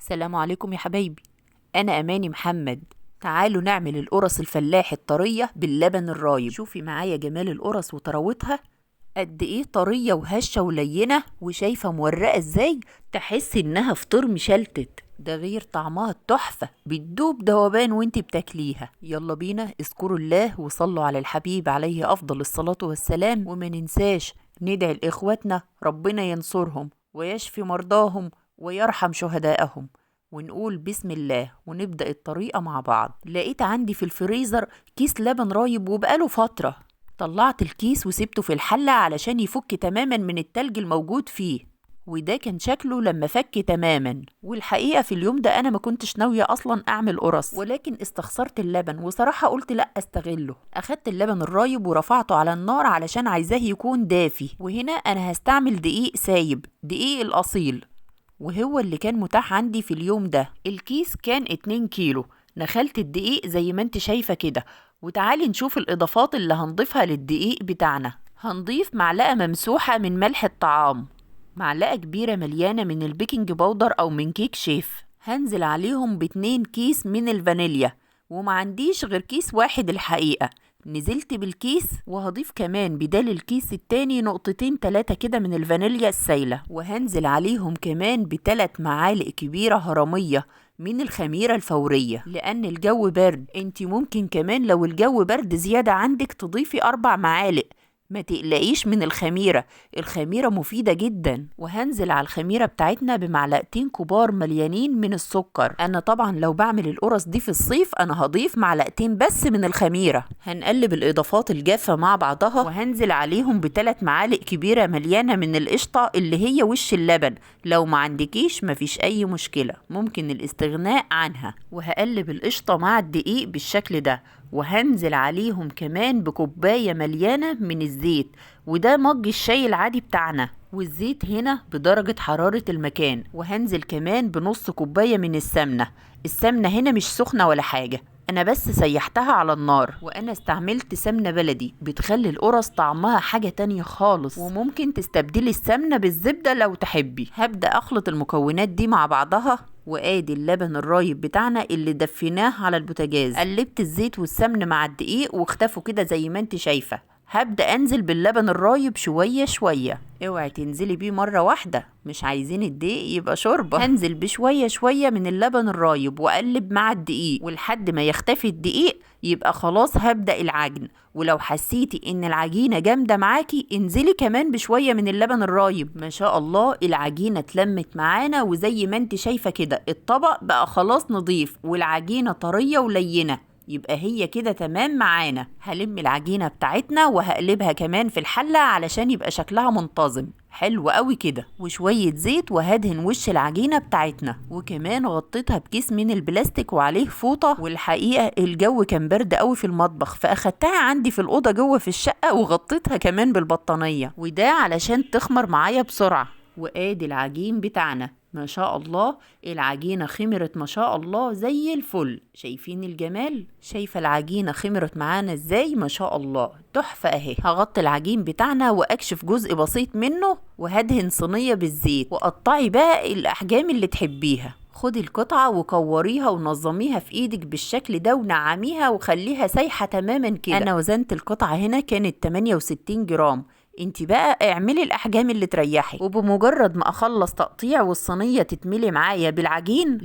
السلام عليكم يا حبايبي. أنا أماني محمد. تعالوا نعمل القرص الفلاحي الطرية باللبن الرايب. شوفي معايا جمال القرص وطراوتها، قد ايه طرية وهشة ولينة، وشايفة مورقة ازاي، تحس انها فطير مشلتت. ده غير طعمها التحفة، بتدوب دوبان وانت بتاكليها. يلا بينا اذكروا الله وصلوا على الحبيب عليه افضل الصلاة والسلام، وما ننساش ندعي لاخواتنا ربنا ينصرهم ويشفي مرضاهم ويرحم شهدائهم، ونقول بسم الله ونبدأ الطريقة مع بعض. لقيت عندي في الفريزر كيس لبن رايب وبقاله فترة. طلعت الكيس وسبته في الحلة علشان يفك تماما من التلج الموجود فيه، وده كان شكله لما فك تماما. والحقيقة في اليوم ده أنا ما كنتش ناوية أصلا أعمل قرص، ولكن استخسرت اللبن وصراحة قلت لأ أستغله. أخدت اللبن الرايب ورفعته على النار علشان عايزاه يكون دافي، وهنا أنا هستعمل دقيق سايب، دقيق الأصيل، وهو اللي كان متاح عندي في اليوم ده. الكيس كان 2 كيلو. نخلت الدقيق زي ما انت شايفة كده، وتعالي نشوف الإضافات اللي هنضيفها للدقيق بتاعنا. هنضيف معلقة ممسوحة من ملح الطعام، معلقة كبيرة مليانة من البيكنج باودر أو من كيك شيف. هنزل عليهم ب2 كيس من الفانيليا، وما عنديش غير كيس واحد الحقيقة. نزلت بالكيس، وهضيف كمان بدال الكيس التاني نقطتين 3 كده من الفانيليا السايلة، وهنزل عليهم كمان ب3 معالق كبيرة هرمية من الخميرة الفورية. لأن الجو برد، انتي ممكن كمان لو الجو برد زيادة عندك تضيفي 4 معالق، ما تقلقيش من الخميرة، الخميرة مفيدة جدا. وهنزل على الخميرة بتاعتنا بمعلقتين كبار مليانين من السكر. انا طبعا لو بعمل القرص دي في الصيف انا هضيف معلقتين بس من الخميرة. هنقلب الاضافات الجافة مع بعضها، وهنزل عليهم ب3 معالق كبيرة مليانة من القشطة اللي هي وش اللبن. لو ما عندكيش مفيش اي مشكلة، ممكن الاستغناء عنها. وهقلب القشطة مع الدقيق بالشكل ده، وهنزل عليهم كمان بكوباية مليانة من الزيت، وده مج الشاي العادي بتاعنا، والزيت هنا بدرجة حرارة المكان. وهنزل كمان بنص كوباية من السمنة. السمنة هنا مش سخنة ولا حاجة، انا بس سيحتها على النار، وانا استعملت سمنة بلدي بتخلي القرص طعمها حاجة تانية خالص، وممكن تستبدلي السمنة بالزبدة لو تحبي. هبدأ اخلط المكونات دي مع بعضها، وادي اللبن الرايب بتاعنا اللي دفيناه على البوتاجاز. قلبت الزيت والسمن مع الدقيق واختفوا كده زي ما انت شايفة. هبدأ انزل باللبن الرايب شوية شوية، اوعي تنزلي بيه مرة واحدة، مش عايزين الدقيق يبقى شوربة. هنزل بشوية شوية من اللبن الرايب واقلب مع الدقيق، ولحد ما يختفي الدقيق يبقى خلاص هبدأ العجن. ولو حسيتي ان العجينة جامدة معاكي انزلي كمان بشوية من اللبن الرايب. ما شاء الله العجينة اتلمت معانا، وزي ما انت شايفة كده الطبق بقى خلاص نضيف، والعجينة طرية ولينة، يبقى هي كده تمام معانا. هلم العجينة بتاعتنا وهقلبها كمان في الحلة علشان يبقى شكلها منتظم حلو قوي كده، وشوية زيت، وهدهن وش العجينة بتاعتنا. وكمان غطيتها بكيس من البلاستيك وعليه فوطة. والحقيقة الجو كان برد قوي في المطبخ، فاخدتها عندي في الأوضة جوه في الشقة وغطيتها كمان بالبطانية، وده علشان تخمر معايا بسرعة. وادي العجين بتاعنا، ما شاء الله العجينة خمرت ما شاء الله زي الفل. شايفين الجمال؟ شايفة العجينة خمرت معانا ازاي؟ ما شاء الله تحفة اهي. هغطي العجين بتاعنا واكشف جزء بسيط منه، وهدهن صينية بالزيت، وقطعي بقى الاحجام اللي تحبيها. خدي القطعة وكوريها ونظميها في ايدك بالشكل ده، ونعميها وخليها سايحة تماما كده. انا وزنت القطعة هنا كانت 68 جرام، انتي بقى اعملي الاحجام اللي تريحي. وبمجرد ما اخلص تقطيع والصينية تتملي معايا بالعجين،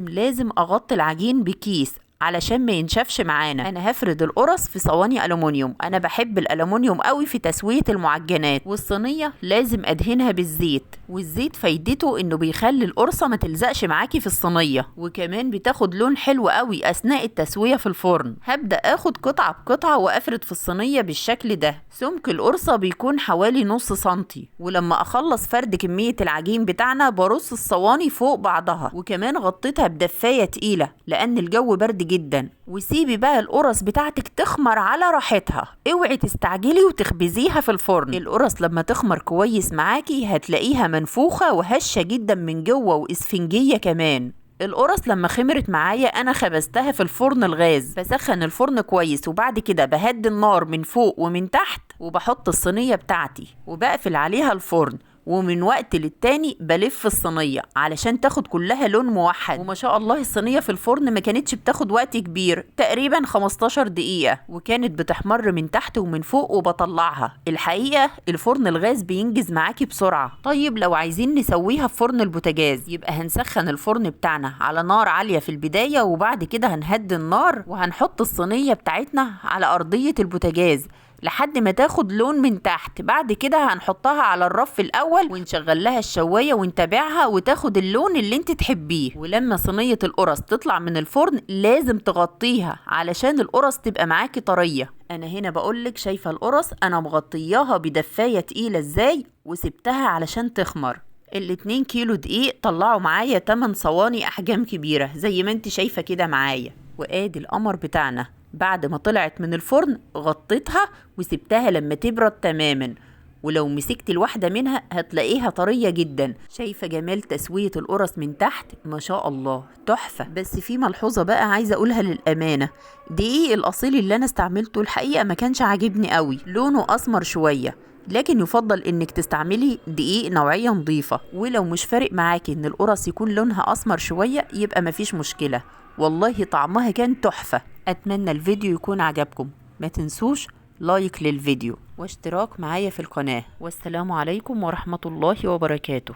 لازم اغطي العجين بكيس علشان ما ينشفش معانا. انا هفرد القرص في صواني الومنيوم، انا بحب الالومنيوم قوي في تسوية المعجنات. والصينية لازم ادهنها بالزيت، والزيت فايدته انه بيخلي القرصة ما تلزقش معاكي في الصينية، وكمان بتاخد لون حلو قوي اثناء التسوية في الفرن. هبدأ اخد قطعة بقطعة وافرد في الصينية بالشكل ده. سمك القرصة بيكون حوالي نص سنتي، ولما اخلص فرد كمية العجين بتاعنا برص الصواني فوق بعضها، وكمان غطيتها بدفاية تقيلة لان الجو برد جدا. وسيبي بقى القرص بتاعتك تخمر على راحتها، اوعي تستعجلي وتخبزيها في الفرن. القرص لما تخمر كويس معاكي هتلاقيها منفوخة وهشة جدا من جوه واسفنجية كمان. القرص لما خمرت معايا انا خبزتها في الفرن الغاز، بسخن الفرن كويس، وبعد كده بهدي النار من فوق ومن تحت، وبحط الصينية بتاعتي وبقفل عليها الفرن، ومن وقت للتاني بلف الصينية علشان تاخد كلها لون موحد. وما شاء الله الصينية في الفرن ما كانتش بتاخد وقت كبير، تقريبا 15 دقيقة، وكانت بتحمر من تحت ومن فوق وبطلعها. الحقيقة الفرن الغاز بينجز معاكي بسرعة. طيب لو عايزين نسويها في فرن البوتاجاز، يبقى هنسخن الفرن بتاعنا على نار عالية في البداية، وبعد كده هنهدي النار وهنحط الصينية بتاعتنا على أرضية البوتاجاز لحد ما تاخد لون من تحت. بعد كده هنحطها على الرف الاول ونشغل لها الشوايه ونتابعها وتاخد اللون اللي انت تحبيه. ولما صينيه القرص تطلع من الفرن لازم تغطيها علشان القرص تبقى معاكي طريه. انا هنا بقولك شايفه القرص انا مغطياها بدفايه تقيله ازاي وسبتها علشان تخمر. ال2 كيلو دقيق طلعوا معايا 8 صواني احجام كبيره زي ما انت شايفه كده معايا. وادي القمر بتاعنا بعد ما طلعت من الفرن غطيتها وسبتها لما تبرد تماما، ولو مسكت الواحدة منها هتلاقيها طرية جدا. شايفة جمال تسوية القرص من تحت؟ ما شاء الله تحفة. بس في ملحوظة بقى عايزة اقولها للأمانة، دقيق الأصيل اللي انا استعملته الحقيقة ما كانش عاجبني قوي، لونه أسمر شوية، لكن يفضل انك تستعملي دقيق نوعية نظيفة. ولو مش فارق معاكي ان القرص يكون لونها أسمر شوية يبقى مفيش مشكلة، والله طعمها كان تحفة. اتمنى الفيديو يكون عجبكم، ما تنسوش لايك للفيديو واشتراك معايا في القناة، والسلام عليكم ورحمة الله وبركاته.